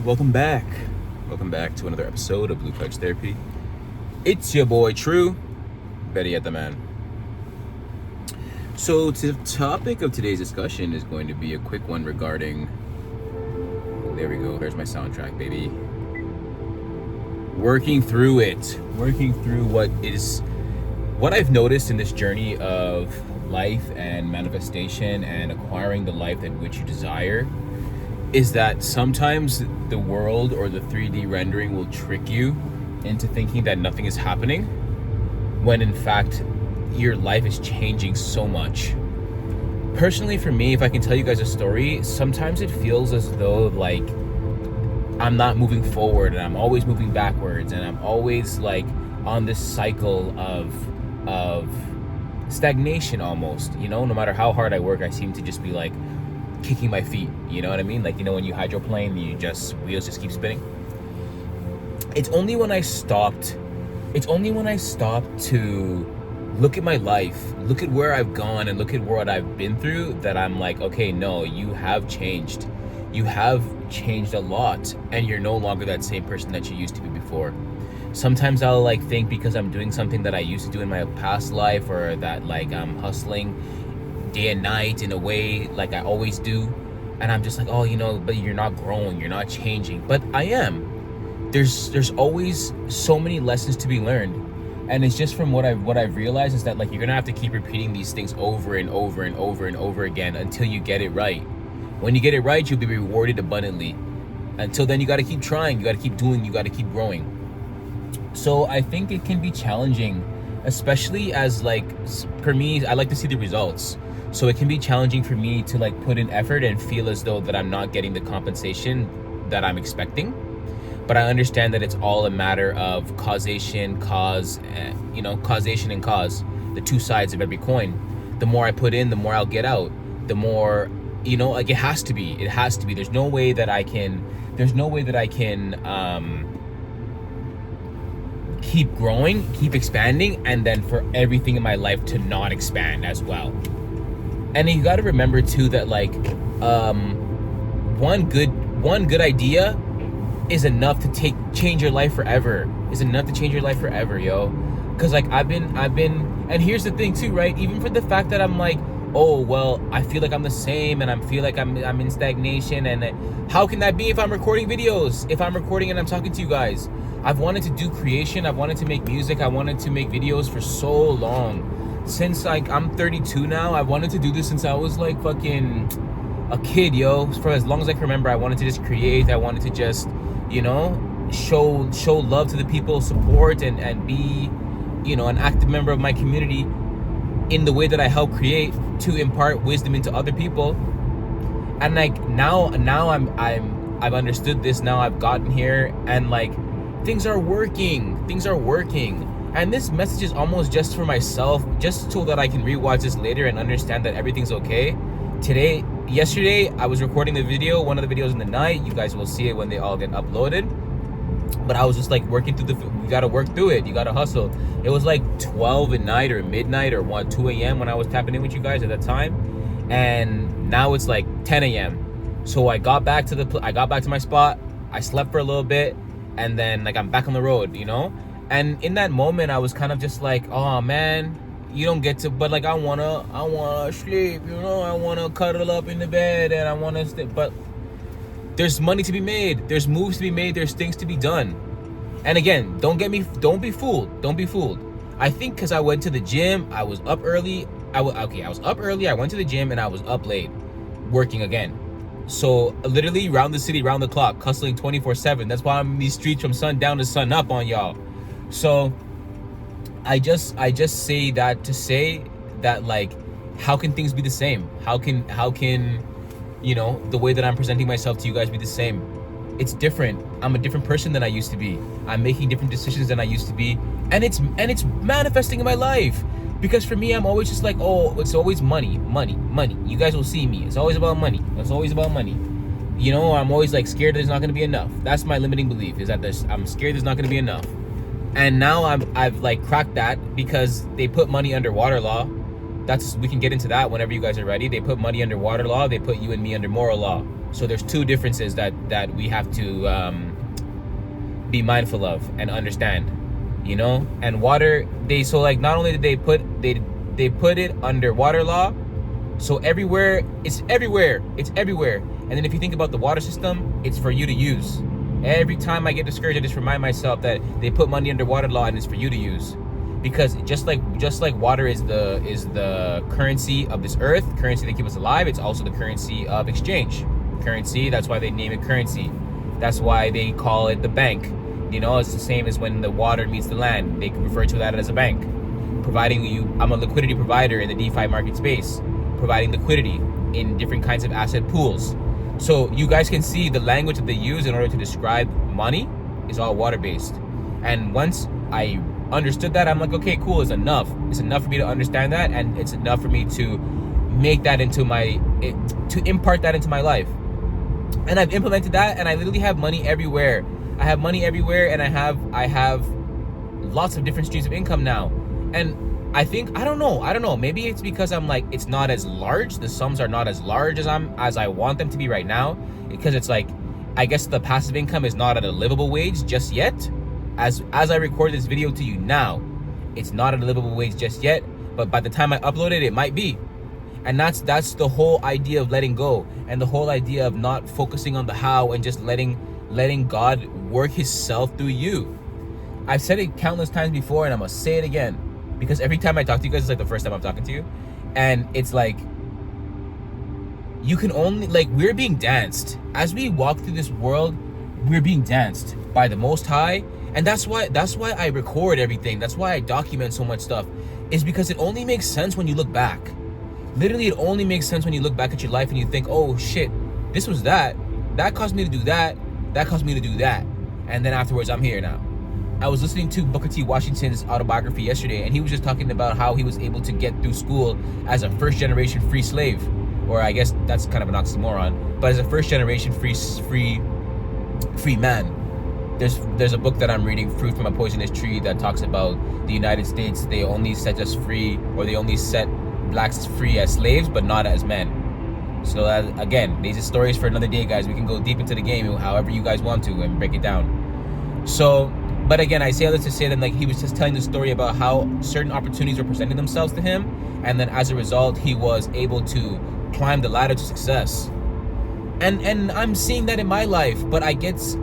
welcome back. Welcome back to another episode of Blue Coach Therapy. It's your boy True, better yet the man. So the topic of today's discussion is going to be a quick one regarding, there we go, there's my soundtrack, baby. Working through what I've noticed in this journey of life and manifestation and acquiring the life that which you desire is that sometimes the world or the 3D rendering will trick you into thinking that nothing is happening when in fact your life is changing so much. Personally, for me, if I can tell you guys a story, sometimes it feels as though like I'm not moving forward and I'm always moving backwards and I'm always like on this cycle of stagnation almost, you know. No matter how hard I work, I seem to just be like kicking my feet, you know what I mean? Like, you know, when you hydroplane, wheels just keep spinning. It's only when I stopped to look at my life, look at where I've gone and look at what I've been through that I'm like, okay, no, you have changed. You have changed a lot and you're no longer that same person that you used to be before. Sometimes I'll like think because I'm doing something that I used to do in my past life, or that like I'm hustling day and night in a way like I always do, and I'm just like, oh, you know, but you're not growing, you're not changing. But I am. There's always so many lessons to be learned, and it's just from what I've realized is that like you're gonna have to keep repeating these things over and over and over and over again until you get it right. When you get it right, you'll be rewarded abundantly. Until then, you got to keep trying, you got to keep doing, you got to keep growing. So I think it can be challenging, especially as like, for me, I like to see the results. So it can be challenging for me to like put in effort and feel as though that I'm not getting the compensation that I'm expecting. But I understand that it's all a matter of causation and cause, the two sides of every coin. The more I put in, the more I'll get out. The more, you know, like it has to be. There's no way that I can keep growing, keep expanding, and then for everything in my life to not expand as well. And you got to remember too that like one good idea is enough to change your life forever. Yo. Because like I've been, and here's the thing too, right? Even for the fact that I'm like, oh well, I feel like I'm the same, and I feel like I'm in stagnation. And how can that be if I'm recording videos? If I'm recording and I'm talking to you guys, I've wanted to do creation. I've wanted to make music. I wanted to make videos for so long. Since like I'm 32 now, I wanted to do this since I was like fucking a kid, yo. For as long as I can remember, I wanted to just create. I wanted to just, you know, show love to the people, support, and be, you know, an active member of my community in the way that I help create, to impart wisdom into other people. And like now I've understood this. Now I've gotten here, and like things are working. And this message is almost just for myself, just so that I can rewatch this later and understand that everything's okay. Yesterday, I was recording the video, one of the videos in the night. You guys will see it when they all get uploaded. But I was just like working through you gotta work through it. You gotta hustle. It was like 12 at night or midnight or 2 a.m. when I was tapping in with you guys at that time. And now it's like 10 a.m. So I got back to my spot. I slept for a little bit, and then like I'm back on the road, you know? And in that moment, I was kind of just like, oh man, you don't get to, but like I wanna sleep, you know? I wanna cuddle up in the bed and I wanna stay, but there's money to be made, there's moves to be made, there's things to be done. And again, don't be fooled. I think because I went to the gym, I was up early. I was up early, I went to the gym, and I was up late, working again. So literally round the city, round the clock, hustling 24/7. That's why I'm in these streets from sundown to sun up on y'all. So I just say that to say that like, how can things be the same? How can, you know, the way that I'm presenting myself to you guys be the same? It's different. I'm a different person than I used to be. I'm making different decisions than I used to be. And it's manifesting in my life. Because for me, I'm always just like, oh, it's always money. You guys will see me. It's always about money. You know, I'm always like scared there's not going to be enough. That's my limiting belief, is that I'm scared there's not going to be enough. And now I've like cracked that, because they put money under water law. We can get into that whenever you guys are ready. They put money under water law. They put you and me under moral law. So there's two differences that we have to be mindful of and understand, and water, not only did they put it under water law, so it's everywhere, and then if you think about the water system, it's for you to use. Every time I get discouraged, I just remind myself that they put money under water law and it's for you to use, because just like water is the currency of this earth, currency that keeps us alive, it's also the currency of exchange. Currency, that's why they name it currency. That's why they call it the bank. It's the same as when the water meets the land. They refer to that as a bank. I'm a liquidity provider in the DeFi market space, providing liquidity in different kinds of asset pools. So you guys can see the language that they use in order to describe money is all water-based. And once I understood that, I'm like, okay, cool, it's enough. It's enough for me to understand that, and it's enough for me to make that to impart that into my life. And I've implemented that, and I literally have money everywhere. I have money everywhere, and I have lots of different streams of income now. And I don't know. Maybe it's because I'm like, it's not as large. The sums are not as large as I want them to be right now, because it's like, I guess the passive income is not at a livable wage just yet. As I record this video to you now, it's not at a livable wage just yet, but by the time I upload it, it might be. And that's the whole idea of letting go, and the whole idea of not focusing on the how and just letting God work himself through you. I've said it countless times before, and I'm gonna say it again, because every time I talk to you guys, it's like the first time I'm talking to you, and it's like, you can only, like, we're being danced as we walk through this world. We're being danced by the Most High, and that's why I record everything. That's why I document so much stuff, is because it only makes sense when you look back. Literally, it only makes sense when you look back at your life and you think, oh shit, this was that caused me to do that caused me to do that, and then afterwards I'm here now. I was listening to Booker T. Washington's autobiography yesterday, and he was just talking about how he was able to get through school as a first-generation free slave, or I guess that's kind of an oxymoron, but as a first-generation free man. There's a book that I'm reading, Fruit from a Poisonous Tree, that talks about the United States. They only set us free, or they only set blacks free as slaves, but not as men. So again, these are stories for another day, guys. We can go deep into the game however you guys want to and break it down. So, but again, I say all this to say that, like, he was just telling the story about how certain opportunities were presenting themselves to him, and then as a result, he was able to climb the ladder to success. And I'm seeing that in my life, but I guess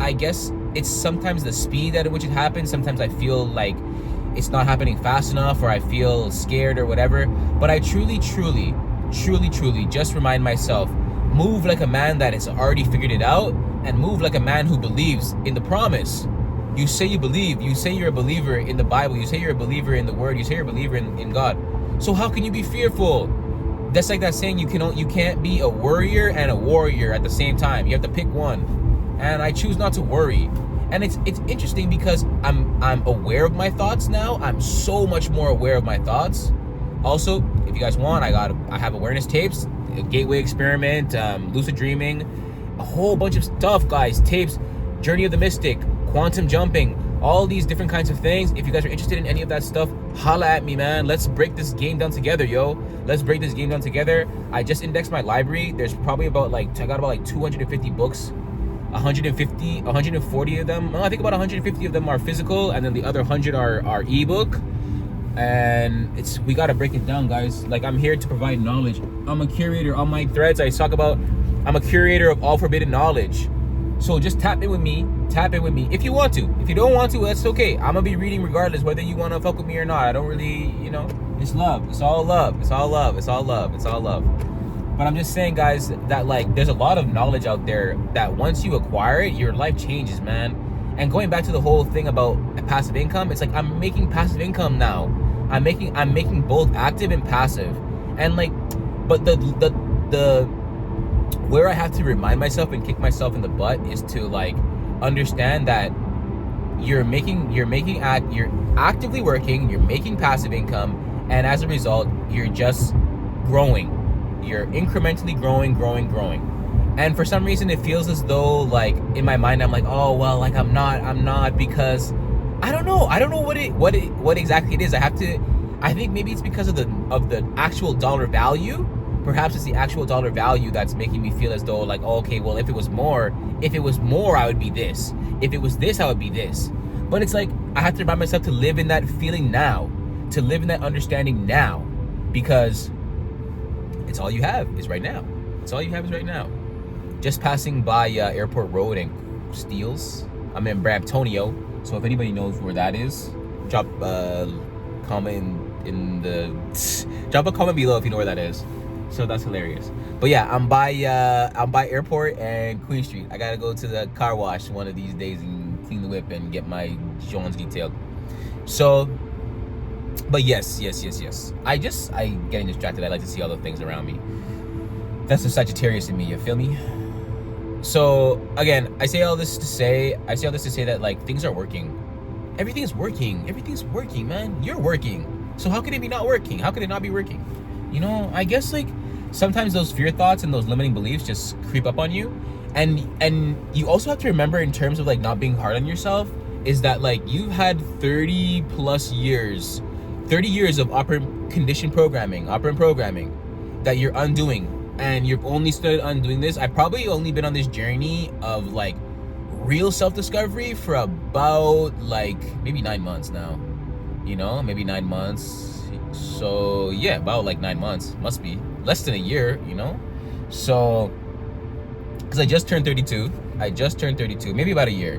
it's sometimes the speed at which it happens. Sometimes I feel like it's not happening fast enough, or I feel scared or whatever. But I truly just remind myself, move like a man that has already figured it out, and move like a man who believes in the promise. You say you believe, you say you're a believer in the Bible, you say you're a believer in the Word, you say you're a believer in God. So how can you be fearful? That's like that saying, you can't be a worrier and a warrior at the same time. You have to pick one. And I choose not to worry. And it's interesting because I'm aware of my thoughts now. I'm so much more aware of my thoughts. Also, if you guys want, I have awareness tapes, Gateway Experiment, Lucid Dreaming, a whole bunch of stuff, guys. Tapes, Journey of the Mystic, Quantum Jumping, all these different kinds of things. If you guys are interested in any of that stuff, holla at me, man. Let's break this game down together, yo. Let's break this game down together. I just indexed my library. There's probably I got about 250 books. 140 of them. I think about 150 of them are physical, and then the other 100 are ebook. And we gotta break it down, guys. Like, I'm here to provide knowledge. I'm a curator. On my threads, I talk about I'm a curator of all forbidden knowledge. So just tap in with me if you want to. If you don't want to, that's okay. I'm gonna be reading regardless, whether you want to fuck with me or not. I don't really, it's love. It's all love. It's all love. It's all love. It's all love. But I'm just saying, guys, that, like, there's a lot of knowledge out there that once you acquire it, your life changes, man. And going back to the whole thing about passive income, it's like, I'm making passive income now. I'm making both active and passive. And, like, but the where I have to remind myself and kick myself in the butt is to, like, understand that you're actively working, you're making passive income, and as a result, you're just growing. You're incrementally growing. And for some reason, it feels as though, like, in my mind, I'm like, oh, well, like, I'm not, because I don't know what exactly it is. I think maybe it's because of the actual dollar value, Perhaps it's the actual dollar value that's making me feel as though like, oh, okay, well, if it was more, I would be this. If it was this, I would be this. But it's like, I have to remind myself to live in that feeling now, to live in that understanding now, because it's all you have is right now. It's all you have is right now. Just passing by Airport Road and Steeles. I'm in Bramptonio, so if anybody knows where that is, drop a comment drop a comment below if you know where that is. So that's hilarious. But yeah, I'm by Airport and Queen Street. I gotta go to the car wash one of these days and clean the whip and get my Jones detailed. So, but yes. I getting distracted. I like to see all the things around me. That's the Sagittarius in me. You feel me? So again, I say all this to say that like things are working. Everything's working, man. You're working. So how can it be not working? How can it not be working? You know, I guess like sometimes those fear thoughts and those limiting beliefs just creep up on you. And you also have to remember, in terms of like not being hard on yourself, is that like you've had 30 years of operant programming that you're undoing. And you've only started undoing this. I've probably only been on this journey of like real self-discovery for about like maybe 9 months now. You know, maybe 9 months. So yeah, about like 9 months. Must be less than a year, you know? So, because I just turned 32. Maybe about a year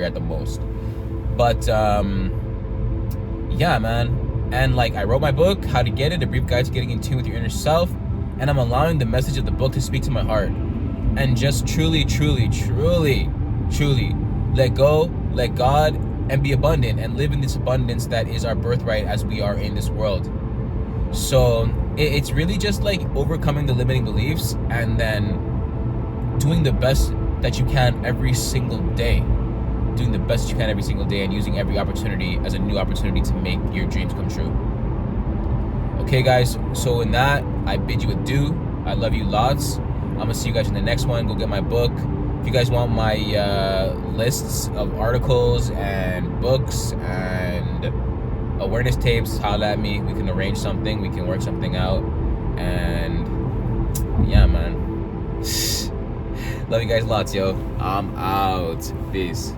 at the most. But yeah, man. And like, I wrote my book, How to Get It, A Brief Guide to Getting in Tune with Your Inner Self. And I'm allowing the message of the book to speak to my heart. And just truly let go, let God, and be abundant, and live in this abundance that is our birthright as we are in this world. So it's really just like overcoming the limiting beliefs and then doing the best that you can every single day. And using every opportunity as a new opportunity to make your dreams come true. Okay, guys, so in that, I bid you adieu. I love you lots. I'm going to see you guys in the next one. Go get my book. If you guys want my lists of articles and books and awareness tapes, holla at me. We can arrange something. We can work something out. And yeah, man. Love you guys lots, yo. I'm out. Peace.